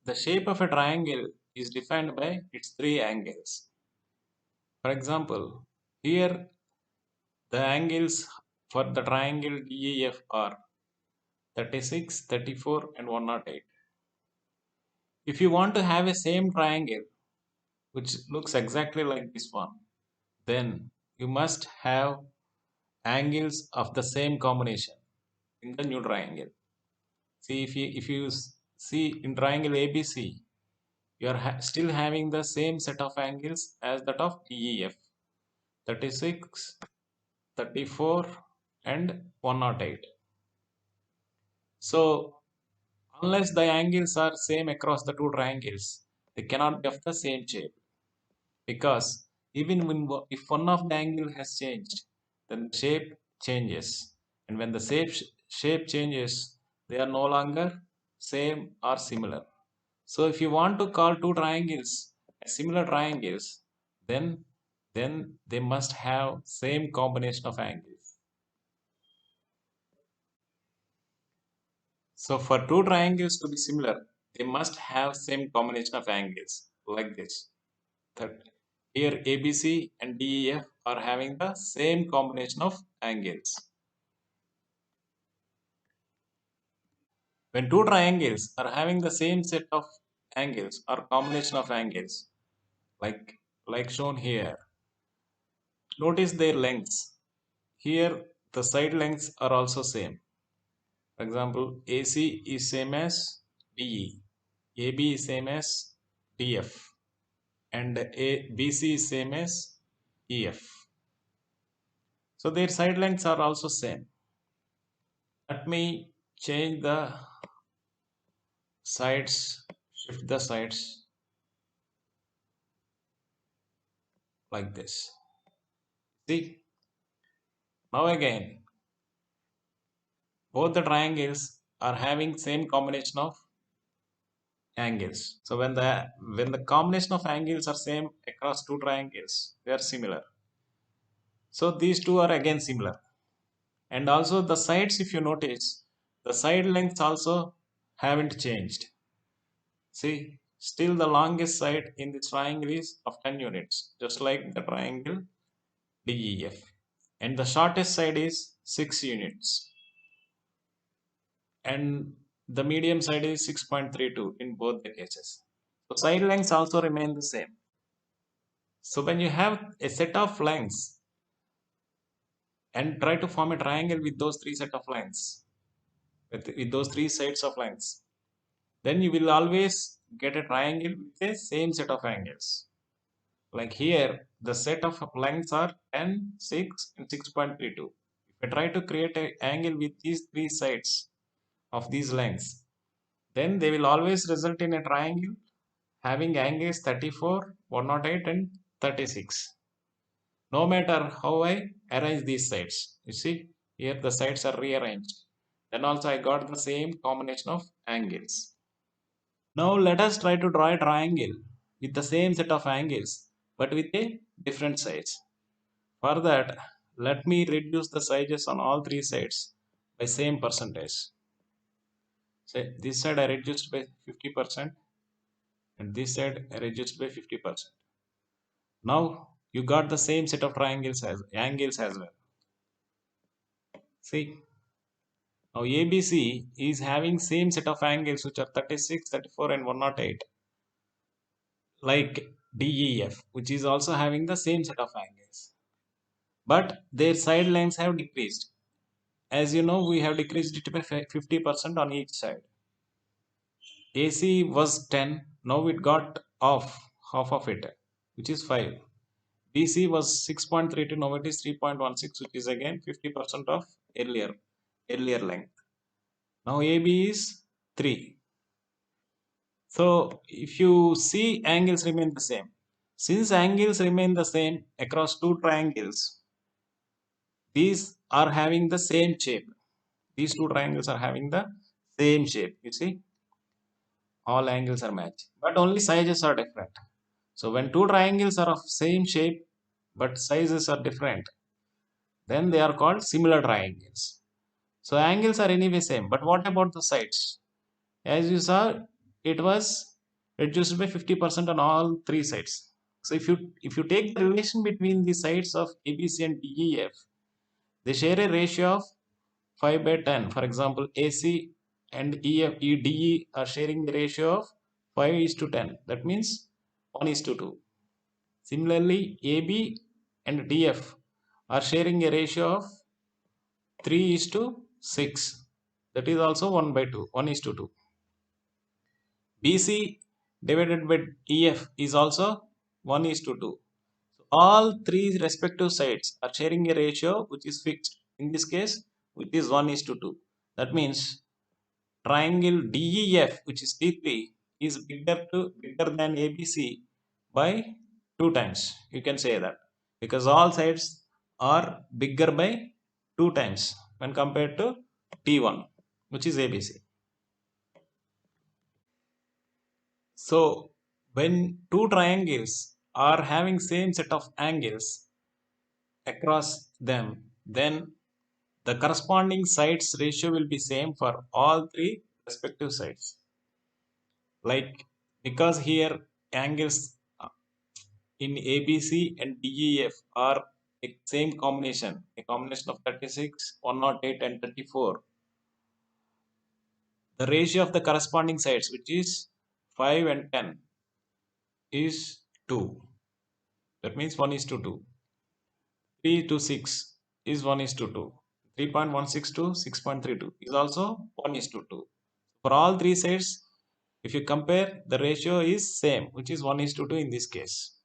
the shape of a triangle is defined by its three angles. For example, here the angles for the triangle DEF are 36, 34 and 108. If you want to have a same triangle which looks exactly like this one, then you must have angles of the same combination in the new triangle. See, if you see in triangle ABC, you are still having the same set of angles as that of DEF, 36, 34 and 108. So unless the angles are same across the two triangles, they cannot be of the same shape, because even when if one of the angle has changed, then the shape changes, and when the shape changes, they are no longer same or similar. So if you want to call two triangles as similar triangles, then they must have same combination of angles. So for two triangles to be similar, they must have same combination of angles like this. That here ABC and DEF are having the same combination of angles. When two triangles are having the same set of angles or combination of angles, like shown here, notice their lengths. Here the side lengths are also same. For example, AC is same as DE, AB is same as DF, and BC is same as EF. So their side lengths are also same. Let me change the sides, shift the sides like this. See, now again, both the triangles are having same combination of angles. So when the combination of angles are same across two triangles, they are similar. So these two are again similar. And also the sides, if you notice, the side lengths also haven't changed. See, still the longest side in this triangle is of 10 units, just like the triangle DEF. And the shortest side is 6 units. And the medium side is 6.32 in both the cases. So side lengths also remain the same. So when you have a set of lengths and try to form a triangle with those three set of lengths, with those three sides of lengths, then you will always get a triangle with the same set of angles. Like here, the set of lengths are 10, 6 and 6.32. If I try to create an angle with these three sides of these lengths, then they will always result in a triangle having angles 34, 108 and 36. No matter how I arrange these sides. You see, here the sides are rearranged. Then also I got the same combination of angles. Now let us try to draw a triangle with the same set of angles but with a different sides. For that, let me reduce the sizes on all three sides by same percentage. Say this side I reduced by 50% and this side I reduced by 50%. Now you got the same set of triangles as angles as well. See, now ABC is having same set of angles which are 36, 34 and 108, like DEF, which is also having the same set of angles. But their side lengths have decreased. As you know, we have decreased it by 50% on each side. AC was 10, now it got half of it, which is 5. BC was 6.32, now it is 3.16, which is again 50% of earlier length. Now AB is 3. So if you see, angles remain the same. Since angles remain the same across two triangles, these are having the same shape. These two triangles are having the same shape. You see, all angles are matched, but only sizes are different. So when two triangles are of same shape but sizes are different, then they are called similar triangles. So angles are anyway same, but what about the sides? As you saw, it was reduced by 50% on all three sides. So if you take the relation between the sides of ABC and DEF, they share a ratio of 5 by 10. For example, AC and DE are sharing the ratio of 5 is to 10. That means 1 is to 2. Similarly, AB and DF are sharing a ratio of 3 is to 6. That is also 1 by 2, 1 is to 2. BC divided by EF is also 1 is to 2. So all three respective sides are sharing a ratio which is fixed. In this case, which is 1 is to 2. That means triangle DEF, which is D3, is bigger than ABC by 2 times. You can say that because all sides are bigger by 2 times when compared to T1, which is ABC. So when two triangles are having same set of angles across them, then the corresponding sides ratio will be same for all three respective sides. Like because here angles in ABC and DEF are a same combination, a combination of 36, 108 and 34. The ratio of the corresponding sides, which is 5 and 10, is 2. That means 1 is to 2. 3 to 6 is 1 is to 2. 3.16 to 6.32 is also 1 is to 2. For all three sides, if you compare, the ratio is same, which is 1 is to 2 in this case.